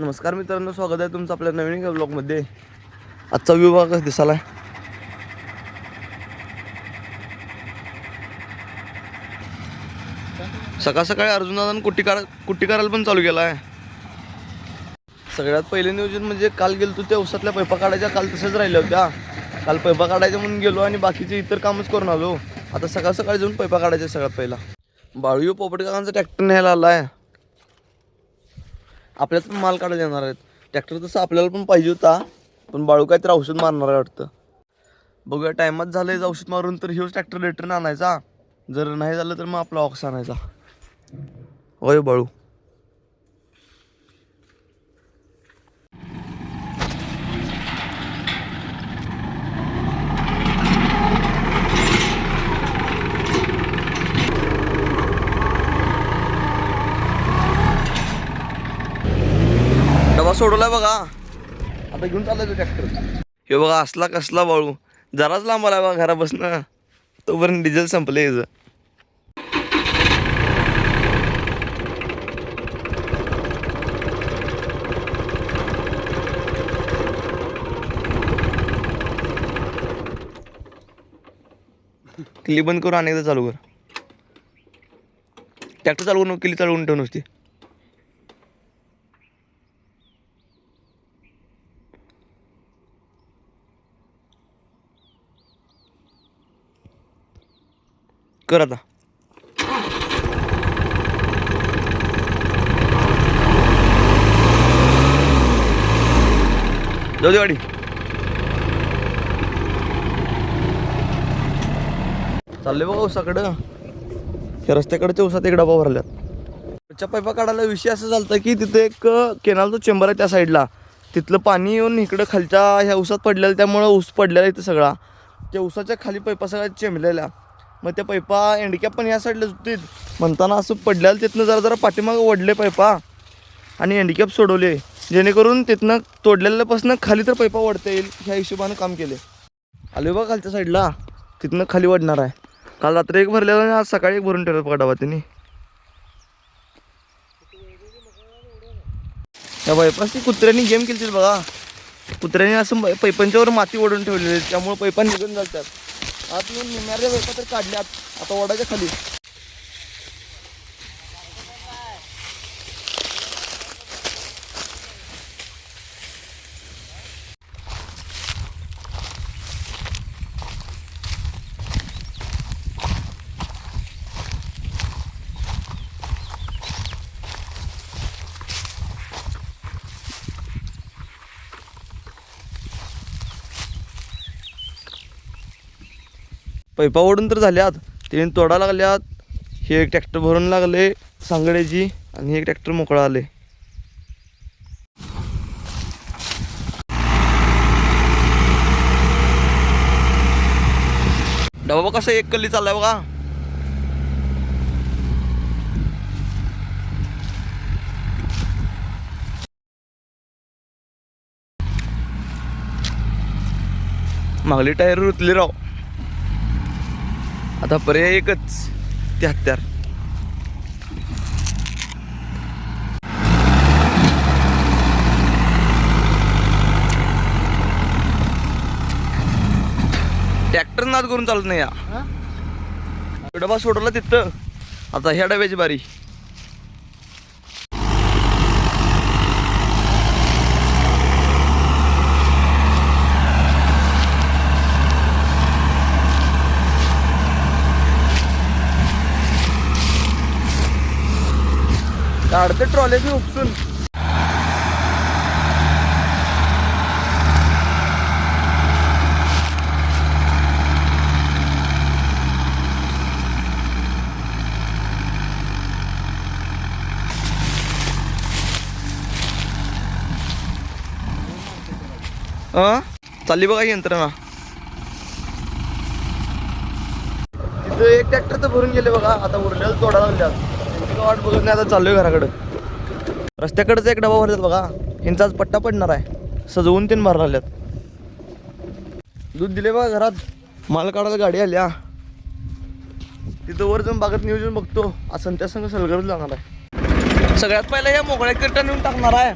नमस्कार मित्रांनो, स्वागत आहे तुमचं आपल्या नवीन ब्लॉगमध्ये. आजचा व्ह्यू बघा कसा दिसायला. सकाळ सकाळी अर्जुनानं कुट्टी करायला पण चालू केला आहे. सगळ्यात पहिले नियोजन म्हणजे काल गेलो त्या उसातल्या पैपा काढायच्या. काल तसंच राहिल्या होत्या. काल पैपा काढायच्या म्हणून गेलो आणि बाकीचे इतर कामच करून आलो. आता सकाळ सकाळी जाऊन पैपा काढायचे. सगळ्यात पहिला बाळू पोपट काकांचा ट्रॅक्टर न्यायला आला आहे. आपल्यात पण माल काढायला येणार आहेत. ट्रॅक्टर तसं आपल्याला पण पाहिजे होता, पण बाळू काहीतरी औषध मारणार आहे वाटतं. बघूया टायमात झालं औषध मारून तर ह्योच ट्रॅक्टर रिटर्न आणायचा. जर नाही झालं तर मग आपला ऑक्स आणायचा. होय बाळू. डबा सोडवलाय बघा. आता घेऊन चाललाय तो ट्रॅक्टर. हे बघा असला कसला बाळू. जराच लांब आलाय बघा घरापासून. तोपर्यंत डिझेल संपले याचं. किल्ली बंद करून अनेकदा चालू कर. ट्रॅक्टर चालवून नको, किल्ली चालवून ठेव नुसती. कर आता. जाऊ दे गाडी. चालले बघा उसाकडं. त्या रस्त्याकडच्या उसात एक डबा भरल्यात. त्याच्या पैपा काढायला विषय असं झालता की तिथे एक केनालचं चेंबर आहे त्या साईडला. तिथलं पाणी येऊन इकडं खालच्या ह्या उसात पडलेलं, त्यामुळं ऊस पडलेला इथं सगळा. त्या उसाच्या खाली पैपा सगळ्या चेंबलेल्या. मग त्या पैपा एंडकॅप पण ह्या साईडला होती. म्हणताना असं पडलेलं तिथनं जरा जरा पाठीमागं ओढले पैपा आणि एंडकॅप सोडवले, जेणेकरून तिथनं तोडलेल्यापासून खाली तर पैपा ओढता येईल ह्या हिशोबानं काम केले. आले बघा खालच्या साईडला, तिथनं खाली वाढणार आहे. काल रात्री एक भरलेला आणि आज सकाळी एक भरून ठेवलं बघा डबा त्यांनी. त्या पैपाची कुत्र्यांनी गेम केली बघा. कुत्र्यांनी असं पैपांच्यावर माती ओढून ठेवलेली, त्यामुळे पैपा निघून जातात. आत येऊन निम्याऱ्या पैपा तर काढल्यात, आता ओढायच्या खाली. पैपा ओढून तर झाल्यात, ते तोडा लागल्यात. हे एक ट्रॅक्टर भरून लागले सांगड्याची आणि एक ट्रॅक्टर मोकळा आले. डबा कसं एक कल्ली चाललाय बघा. मागली टायर रुतली राव. आता पर्याय एकच, 73. ट्रॅक्टर नाद करून चालत नाही. या डबा सोडवला तिथं, आता ह्या डब्याची बारी. काढते ट्रॉलीची उपसून. चालली बघा यंत्रणा. तिथं एक ट्रॅक्टर तर भरून गेले बघा. आता उरलेलं तोडा लागल्यात. वाट बघत नाही, आता चाललोय घराकडं. रस्त्याकडेच एक डबा भरतात बघा. यांचा आज पट्टा पडणार आहे. सजवून तीन भरला आल्यात. दूध दिले बघा घरात. माल काढायला गाडी आल्या. तिथं वर जाऊन बागेत नियोजन बघतो. असं त्या संग सलगरच जाणार आहे. सगळ्यात पहिला या मोकळ्या किरटा नेऊन टाकणार आहे.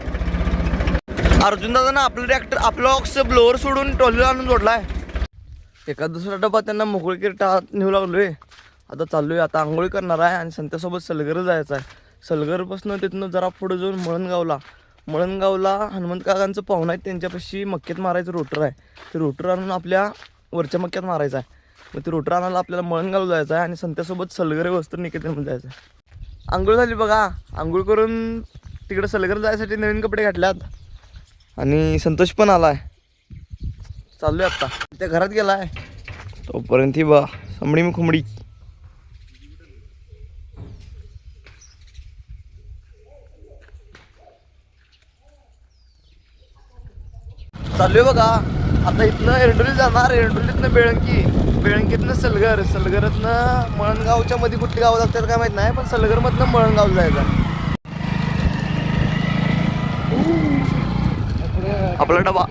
अर्जुन दादा ना आपलं ट्रॅक्टर आपला ऑक्स ब्लोअर सोडून टोलीला आणून जोडलाय. एका दुसरा डबा त्यांना मोकळीकीर नेऊ लागलोय. आता चाललोय, आता आंघोळी करणार आहे आणि संत्यासोबत सलगर जायचं आहे. सलगरपासून तिथनं जरा पुढे जाऊन मळणगावला हनुमंत काकांचं पाहुणं आहे, त्यांच्यापाशी मक्क्यात मारायचं रोटर आहे. ते रोटर आणून आपल्या वरच्या मक्क्यात मारायचं आहे. मग ते रोटर आणायला आपल्याला मळणगावला जायचं आहे आणि संत्यासोबत सलगर वस्त्र निकेतनमध्ये जायचं आहे. आंघोळ झाली बघा. आंघोळ करून तिकडे सलगर जायसाठी नवीन कपडे घातल्यात आणि संतोष पण आलाय. चाललोय आत्ता. त्या घरात गेलाय तोपर्यंत ही बा समडी मी खुमडी. चाललोय बघा. आता इथनं एरडोली जाणार, एरडोलीतनं बेळंकीतनं सलगरतनं मळणगावच्या मध्ये कुठली गावं लागतात काय माहित नाही, पण सलगरमधनं मळणगाव जायचं. आपला डबा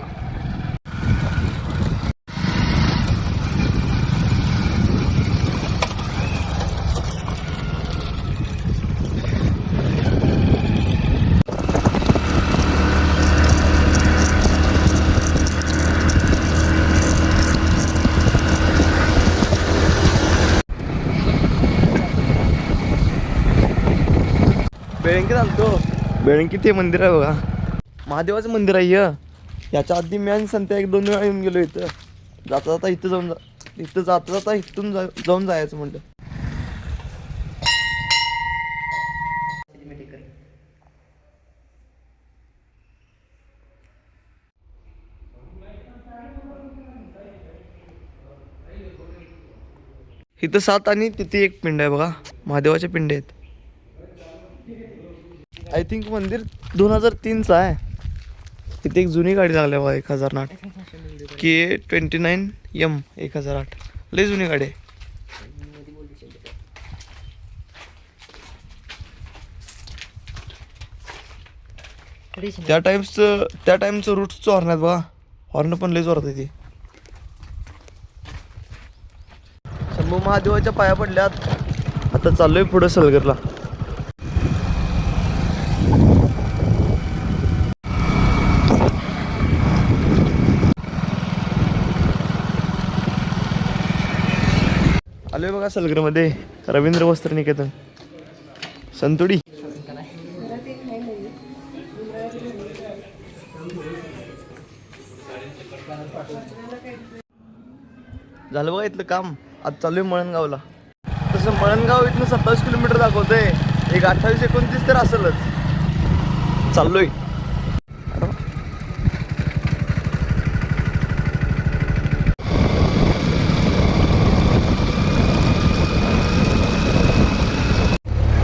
बेळंकीत आलतो. बेळंकीत हे मंदिर आहे बघा, महादेवाचं मंदिर आहे. याच्या आधी मी आणि संत्या 1-2 वेळा येऊन गेलो. इथं जाता इथून जाऊन जायचं म्हणलं. इथं 7 आणि तिथे 1 पिंड आहे बघा, महादेवाच्या पिंड आहेत. आय थिंक मंदिर 2003चं आहे. इथे एक जुनी गाडी लागली बघा, 1008 K29M 1008. लय जुनी गाडी आहे. त्या टाइमचं रूट्सचं हॉर्न आहेत बघा. हॉर्न पण लय जोरात आहे. ती शंभू महादेवाच्या पाया पडल्यात. आता चाललोय पुढे सलगरला. आलोय बघा सलगरमध्ये, रवींद्र वस्त्र निकेतन संतुडी. झालं बघा इथलं काम. आज चालू आहे मळणगावला. तसं मळणगाव इथनं 27 किलोमीटर दाखवतंय. एक 28-29 तर असेलच. चाललोय.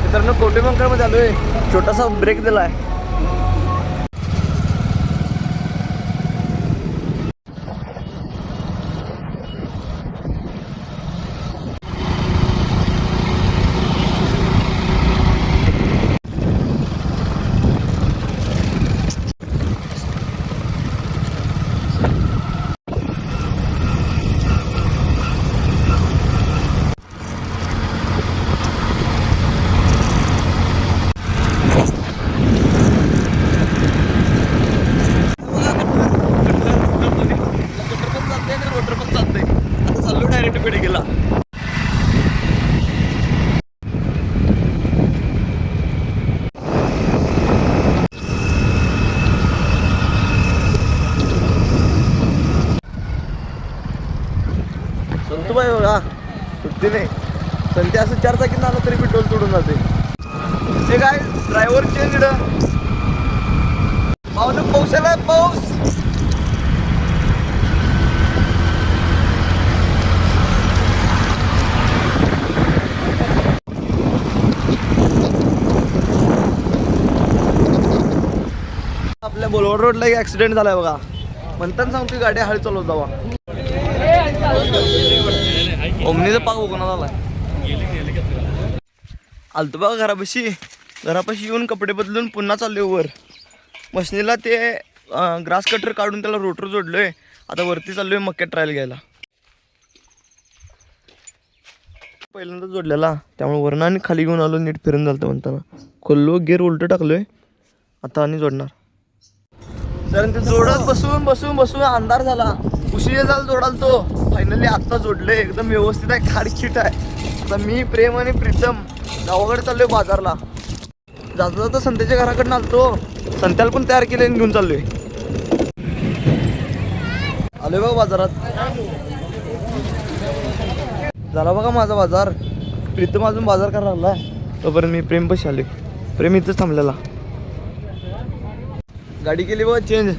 मित्रांनो कोटेमंकळमध्ये आलोय. छोटासा ब्रेक दिलाय. संतूबाई बघा सुट्टी नाही. संती असं 4 चाकीनं आलं तरी पेट्रोल तोडून जाते. ते काय ड्रायव्हर चेंज पाऊस पाऊस आला. पाऊस आपल्या बोलवड रोडला एक ऍक्सिडेंट झालाय बघा. म्हणताना सांगतो गाडी हळू चालवत जावा. ओमनीचा पाक बघून आलाय. आलतो बघा घरापाशी येऊन कपडे बदलून पुन्हा चाललोय वर. मशनीला ते ग्रास कटर काढून त्याला रोटर जोडलोय. आता वरती चाललोय मक्यात ट्रायल घ्यायला. पहिल्यांदा जोडलेला त्यामुळे वरनं आणि खाली घेऊन आलो. नीट फिरून झालं म्हणताना खोललो, गेअर उलट टाकलोय. आता आणि जोडणार. तर ते जोडत बसून बसून बसून अंधार झाला. उशिरा झाला जोडाल तो. फायनली आत्ता जोडले, एकदम व्यवस्थित आहे, खाडखीट आहे. आता मी प्रेम आणि प्रीतम गावाकडे चाललोय बाजारला. जाता जाता संत्याच्या घराकडनं आलतो. संत्याला पण तयार केले आणि घेऊन चाललोय. आलोय बघा बाजारात. झाला बघा माझा बाजार. प्रीतम अजून बाजार करायला लागलाय, तोपर्यंत मी प्रेम पशी आले. प्रेम इथंच थांबलेला. गाडी केली बघा चेंज.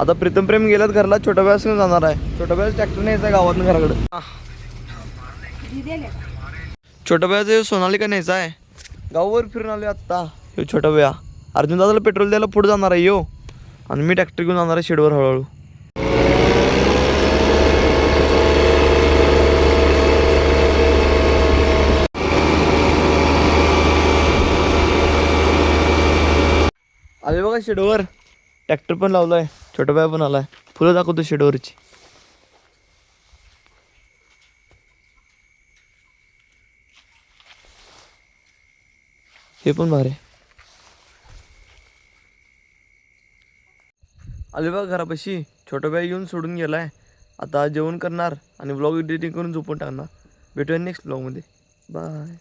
आता प्रीतम प्रेम गेल्यात घरला. छोट्या वेळास जाणार आहे. छोट्या वेळास ट्रॅक्टर न्यायचा आहे गावातून घराकडे. छोट्या वेळाचं सोनालिका न्यायचा आहे. गावावर फिरून आलोय आत्ता. हे छोटा वेळा अर्जुन दादाला पेट्रोल द्यायला पुढे जाणार आहे यो. आणि मी ट्रॅक्टर घेऊन जाणार आहे शेडवर हळूहळू. आले बघा शेडवर. ट्रॅक्टर पण लावलाय, छोटा बाय पण आलाय. फुलं दाखवतो शेडवरची. हे पण भारी. आले बघा घरापाशी. छोटा बाय येऊन सोडून गेलाय. आता जेवण करणार आणि ब्लॉग एडिटिंग करून झोपून टाकणार. भेटूया नेक्स्ट ब्लॉगमध्ये. बाय.